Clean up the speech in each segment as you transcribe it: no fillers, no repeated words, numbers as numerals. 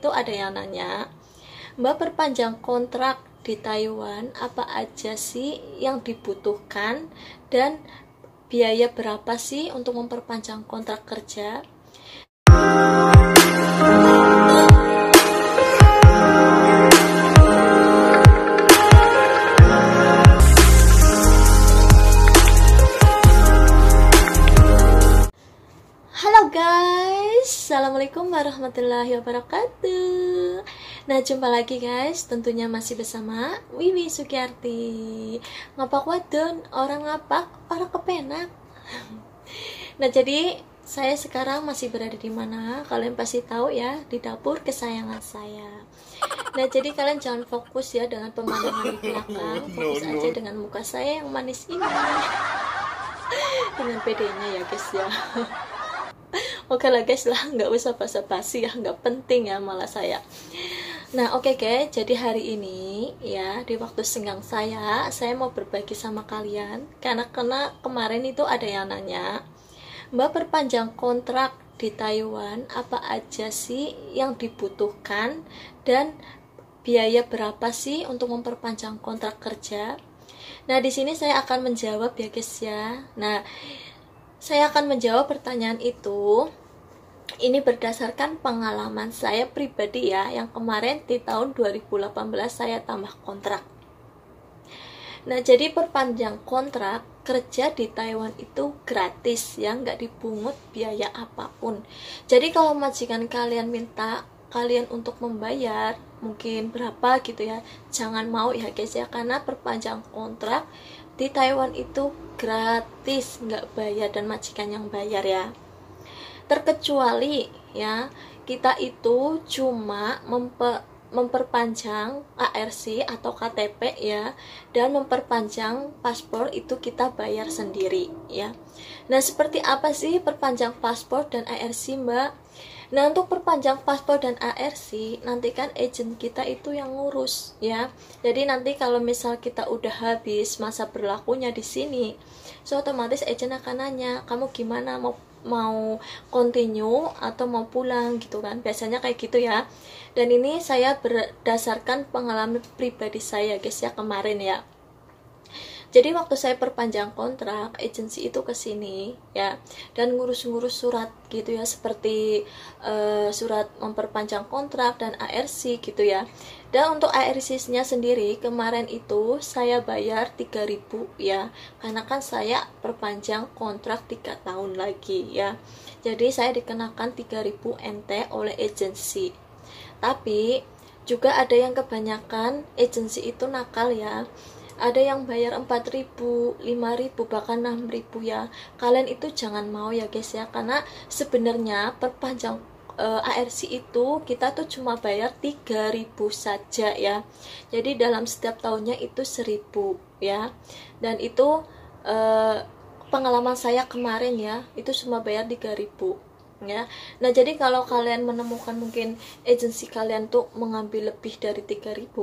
itu ada yang nanya, Mbak perpanjang kontrak di Taiwan, apa aja sih yang dibutuhkan dan biaya berapa sih untuk memperpanjang kontrak kerja? Halo guys, Assalamualaikum warahmatullahi wabarakatuh. Nah, jumpa lagi guys, tentunya masih bersama Wiwi Sugiarti. Ngapak wadon, orang ngapak, orang kepenak. Nah, jadi saya sekarang masih berada di mana? Kalian pasti tahu ya, di dapur kesayangan saya. Nah, jadi kalian jangan fokus ya dengan pemandangan di belakang, fokus aja dengan muka saya yang manis ini. Dengan pedenya ya guys ya. Oke lah guys lah, nggak usah basa-basi ya, nggak penting ya malah saya. Nah oke guys, jadi hari ini ya di waktu senggang saya mau berbagi sama kalian karena kemarin itu ada yang nanya, Mbak perpanjang kontrak di Taiwan, apa aja sih yang dibutuhkan dan biaya berapa sih untuk memperpanjang kontrak kerja? Nah di sini saya akan menjawab ya guys ya. Nah saya akan menjawab pertanyaan itu. Ini berdasarkan pengalaman saya pribadi ya, yang kemarin di tahun 2018 saya tambah kontrak. Nah, jadi perpanjang kontrak kerja di Taiwan itu gratis ya, nggak dipungut biaya apapun. Jadi kalau majikan kalian minta kalian untuk membayar mungkin berapa gitu ya, jangan mau ya guys ya, karena perpanjang kontrak di Taiwan itu gratis, nggak bayar dan majikan yang bayar ya. Terkecuali ya kita itu cuma memperpanjang ARC atau KTP ya, dan memperpanjang paspor itu kita bayar sendiri ya. Nah seperti apa sih perpanjang paspor dan ARC Mbak? Nah untuk perpanjang paspor dan ARC nanti kan agent kita itu yang ngurus ya. Jadi nanti kalau misal kita udah habis masa berlakunya di sini, so otomatis agent akan nanya, kamu gimana, mau continue atau mau pulang gitu kan, biasanya kayak gitu ya. Dan ini saya berdasarkan pengalaman pribadi saya guys ya, kemarin ya. Jadi waktu saya perpanjang kontrak, agensi itu kesini ya, dan ngurus-ngurus surat gitu ya, seperti surat memperpanjang kontrak dan ARC gitu ya. Dan untuk ARC-nya sendiri kemarin itu saya bayar 3.000 ya, karena kan saya perpanjang kontrak 3 tahun lagi ya. Jadi saya dikenakan 3.000 NT oleh agensi. Tapi juga ada yang kebanyakan agensi itu nakal ya. Ada yang bayar 4.000, 5.000, bahkan 6.000 ya. Kalian itu jangan mau ya guys ya, karena sebenarnya perpanjang ARC itu kita tuh cuma bayar 3.000 saja ya. Jadi dalam setiap tahunnya itu 1.000 ya. Dan itu pengalaman saya kemarin ya, itu cuma bayar 3.000 ya. Nah jadi kalau kalian menemukan mungkin agensi kalian tuh mengambil lebih dari 3.000,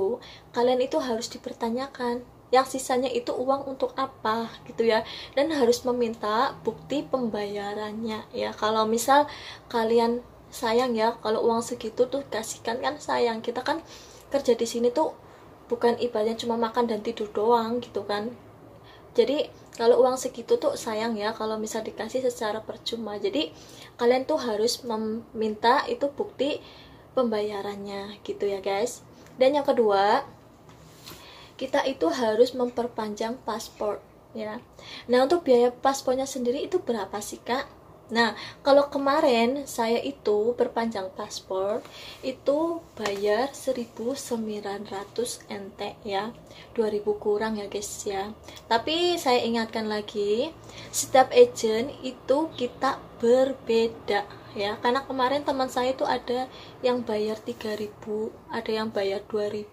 kalian itu harus dipertanyakan yang sisanya itu uang untuk apa gitu ya, dan harus meminta bukti pembayarannya ya. Kalau misal kalian sayang ya, kalau uang segitu tuh kasihkan, kan sayang, kita kan kerja di sini tuh bukan ibaratnya cuma makan dan tidur doang gitu kan. Jadi kalau uang segitu tuh sayang ya kalau misal dikasih secara percuma. Jadi kalian tuh harus meminta itu bukti pembayarannya gitu ya guys. Dan yang kedua, kita itu harus memperpanjang paspor ya. Nah untuk biaya paspornya sendiri itu berapa sih kak? Nah kalau kemarin saya itu perpanjang paspor itu bayar 1.900 NT ya, 2.000 kurang ya guys ya. Tapi saya ingatkan lagi, setiap agent itu kita berbeda ya, karena kemarin teman saya itu ada yang bayar 3.000, ada yang bayar 2.000,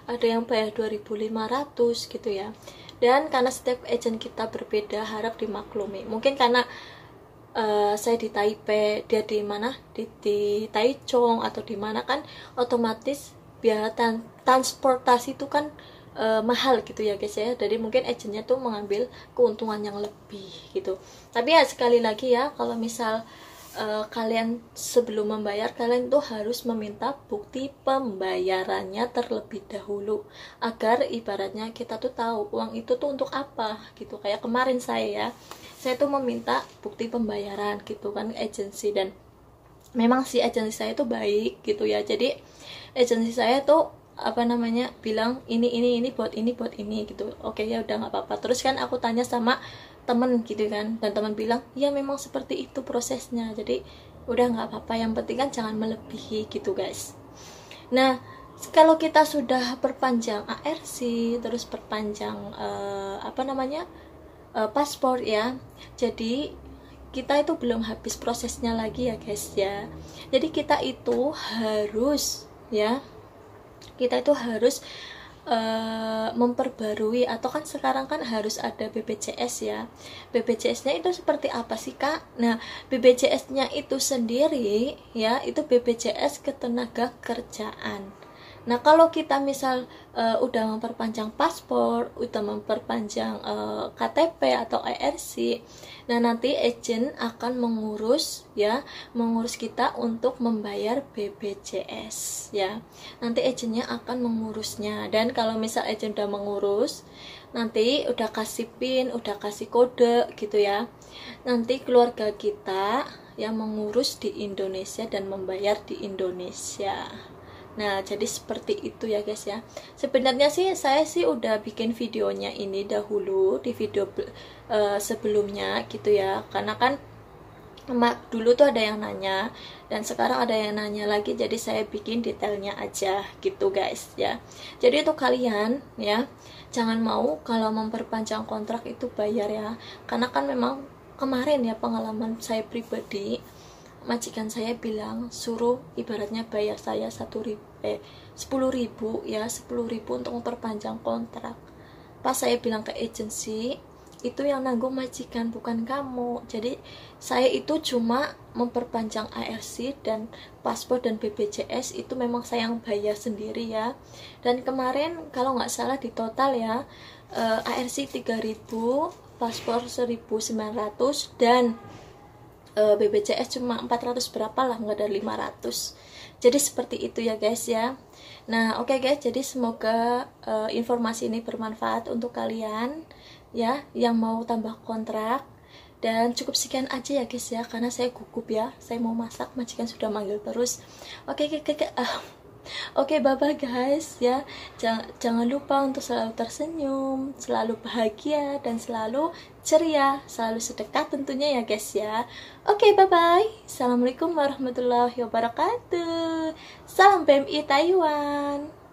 ada yang bayar 2.500 gitu ya. Dan karena setiap agent kita berbeda, harap dimaklumi. Mungkin karena saya di Taipei, dia di mana, di Taichung atau di mana, kan otomatis biaya transportasi itu kan mahal gitu ya guys ya. Jadi mungkin agentnya tuh mengambil keuntungan yang lebih gitu. Tapi ya sekali lagi ya, kalau misal kalian sebelum membayar, kalian tuh harus meminta bukti pembayarannya terlebih dahulu, agar ibaratnya kita tuh tahu uang itu tuh untuk apa gitu. Kayak kemarin saya tuh meminta bukti pembayaran gitu kan ke agensi, dan memang si agensi saya tuh baik gitu ya. Jadi agensi saya tuh bilang ini buat ini gitu. Oke ya udah nggak apa-apa. Terus kan aku tanya sama temen gitu kan, dan temen bilang ya memang seperti itu prosesnya, jadi udah nggak apa-apa, yang penting kan jangan melebihi gitu guys. Nah kalau kita sudah perpanjang ARC, terus perpanjang paspor ya, jadi kita itu belum habis prosesnya lagi ya guys ya. Jadi kita itu harus memperbarui, atau kan sekarang kan harus ada BPJS ya. BPJS-nya itu seperti apa sih Kak? Nah BPJS-nya itu sendiri ya, itu BPJS Ketenagakerjaan. Nah kalau kita misal udah memperpanjang paspor, udah memperpanjang KTP atau ARC, nah nanti agent akan mengurus kita untuk membayar BPJS ya. Nanti agentnya akan mengurusnya, dan kalau misal agent udah mengurus, nanti udah kasih PIN, udah kasih kode gitu ya, nanti keluarga kita yang mengurus di Indonesia dan membayar di Indonesia. Nah jadi seperti itu ya guys ya. Sebenarnya sih saya udah bikin videonya ini dahulu di video sebelumnya gitu ya, karena kan dulu tuh ada yang nanya dan sekarang ada yang nanya lagi, jadi saya bikin detailnya aja gitu guys ya. Jadi itu kalian ya jangan mau kalau memperpanjang kontrak itu bayar ya, karena kan memang kemarin ya pengalaman saya pribadi, majikan saya bilang suruh ibaratnya bayar saya 10.000 ya, 10.000 untuk memperpanjang kontrak. Pas saya bilang ke agensi, itu yang nanggung majikan bukan kamu. Jadi saya itu cuma memperpanjang ARC dan paspor dan BPJS itu memang saya yang bayar sendiri ya. Dan kemarin kalau nggak salah di total ya, ARC 3.000, paspor 1.900, dan BPJS cuma 400 berapa lah, nggak ada 500. Jadi seperti itu ya guys ya. Nah oke guys, jadi semoga informasi ini bermanfaat untuk kalian ya yang mau tambah kontrak. Dan cukup sekian aja ya guys ya, karena saya gugup ya, saya mau masak, majikan sudah manggil terus. Oke, bye-bye guys ya. Jangan lupa untuk selalu tersenyum, selalu bahagia, dan selalu ceria, selalu sedekah tentunya ya guys ya. Oke, bye-bye. Assalamualaikum warahmatullahi wabarakatuh. Salam PMI Taiwan.